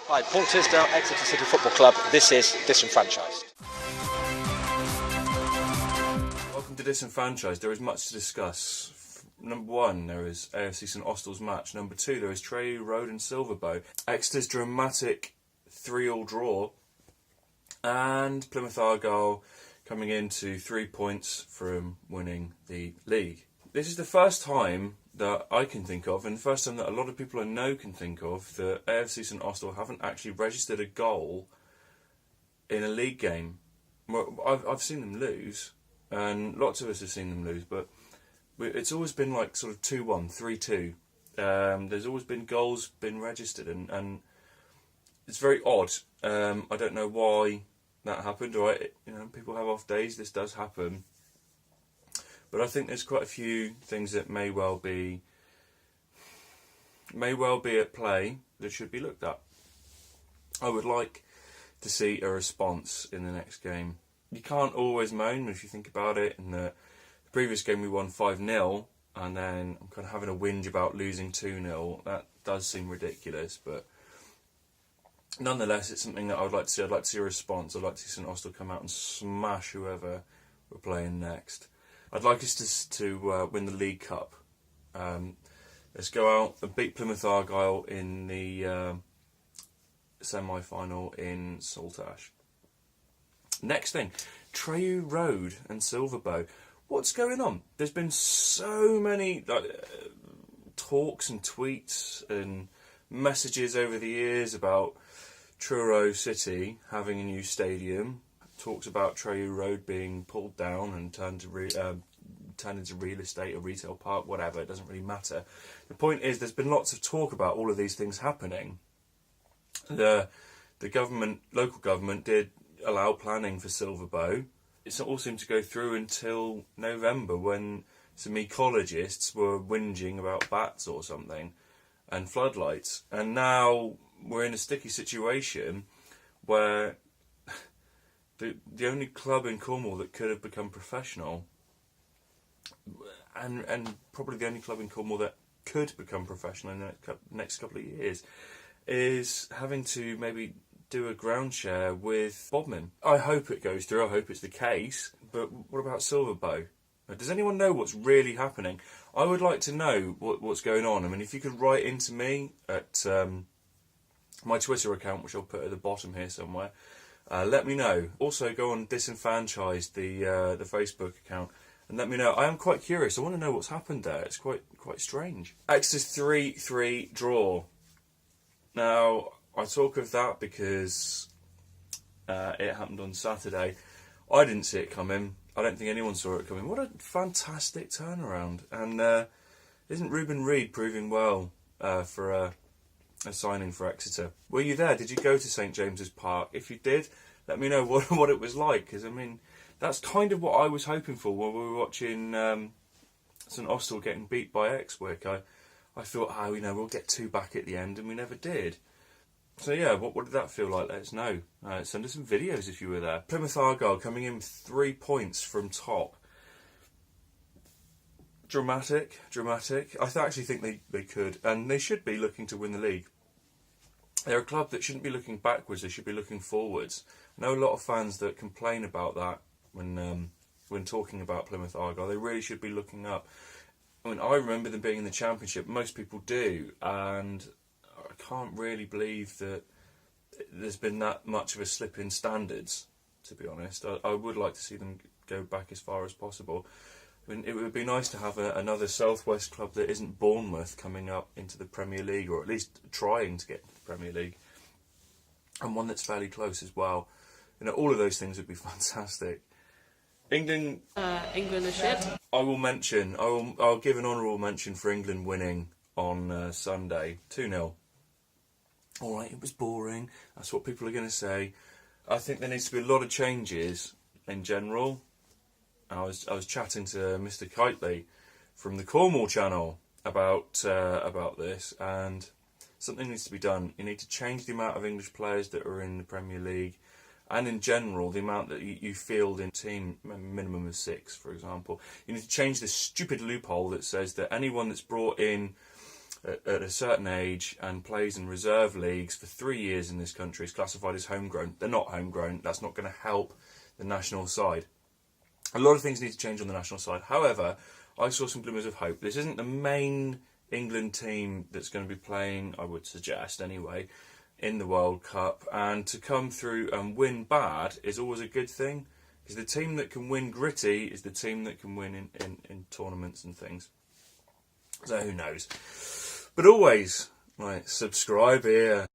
Hi, Paul Tisdale, Exeter City Football Club. This is Disenfanchised. Welcome to Disenfanchised. There is much to discuss. Number one, there is AFC St Austell's match. Number two, there is Treyew Road and Silverbow. Exeter's dramatic 3-3 draw. And Plymouth Argyle coming into 3 points from winning the league. This is the first time that I can think of, and the first time that a lot of people I know can think of, that AFC St Austell haven't actually registered a goal in a league game. Well, I've seen them lose, and lots of us have seen them lose, but it's always been like sort of 2-1, 3-2. There's always been goals been registered, and it's very odd. I don't know why that happened. Right? People have off days. This does happen. But I think there's quite a few things that may well be at play that should be looked at. I would like to see a response in the next game. You can't always moan if you think about it. In the previous game we won 5-0, and then I'm kind of having a whinge about losing 2-0. That does seem ridiculous, but nonetheless, it's something that I would like to see. I'd like to see a response. I'd like to see St Austell come out and smash whoever we're playing next. I'd like us to win the League Cup. Let's go out and beat Plymouth Argyle in the semi-final in Saltash. Next thing, Treyew Road and Silverbow. What's going on? There's been so many talks and tweets and messages over the years about Truro City having a new stadium. Talks about Treyew Road being pulled down and turned into real estate, a retail park, whatever. It doesn't really matter. The point is, there's been lots of talk about all of these things happening. The government, local government, did allow planning for Silverbow. It all seemed to go through until November, when some ecologists were whinging about bats or something and floodlights. And now we're in a sticky situation where the only club in Cornwall that could have become professional, and probably the only club in Cornwall that could become professional in the next couple of years, is having to maybe do a ground share with Bodmin. I hope it goes through. I hope it's the case. But what about Silverbow? Does anyone know what's really happening? I would like to know what's going on. I mean, if you could write into me at my Twitter account, which I'll put at the bottom here somewhere, let me know. Also, go on Disenfanchised, the Facebook account, and let me know. I am quite curious. I want to know what's happened there. It's quite strange. Exeter's 3-3 draw. Now, I talk of that because it happened on Saturday. I didn't see it coming. I don't think anyone saw it coming. What a fantastic turnaround. And isn't Ruben Reid proving well for a signing for Exeter? Were you there? Did you go to St James's Park? If you did, let me know what it was like, because I mean, that's kind of what I was hoping for when we were watching St Austell getting beat by Exwick. I thought, we'll get 2 back at the end, and we never did. So yeah, what did that feel like? Let us know. Send us some videos if you were there. Plymouth Argyle coming in 3 points from top. Dramatic. I actually think they could, and they should be looking to win the league. They're a club that shouldn't be looking backwards, they should be looking forwards. I know a lot of fans that complain about that when talking about Plymouth Argyle. They really should be looking up. I mean, I remember them being in the Championship, most people do, and I can't really believe that there's been that much of a slip in standards, to be honest. I would like to see them go back as far as possible. I mean, it would be nice to have another Southwest club that isn't Bournemouth coming up into the Premier League, or at least trying to get into the Premier League, and one that's fairly close as well. All of those things would be fantastic. England are shit. I'll give an honourable mention for England winning on Sunday, 2-0. All right, it was boring. That's what people are going to say. I think there needs to be a lot of changes in general. I was chatting to Mr. Kitely from the Cornwall channel about this, and something needs to be done. You need to change the amount of English players that are in the Premier League, and in general, the amount that you field in a team, minimum of 6, for example. You need to change this stupid loophole that says that anyone that's brought in at a certain age and plays in reserve leagues for 3 years in this country is classified as homegrown. They're not homegrown. That's not going to help the national side. A lot of things need to change on the national side. However, I saw some glimmers of hope. This isn't the main England team that's going to be playing, I would suggest anyway, in the World Cup. And to come through and win bad is always a good thing, because the team that can win gritty is the team that can win in tournaments and things. So who knows? But always, right, subscribe here.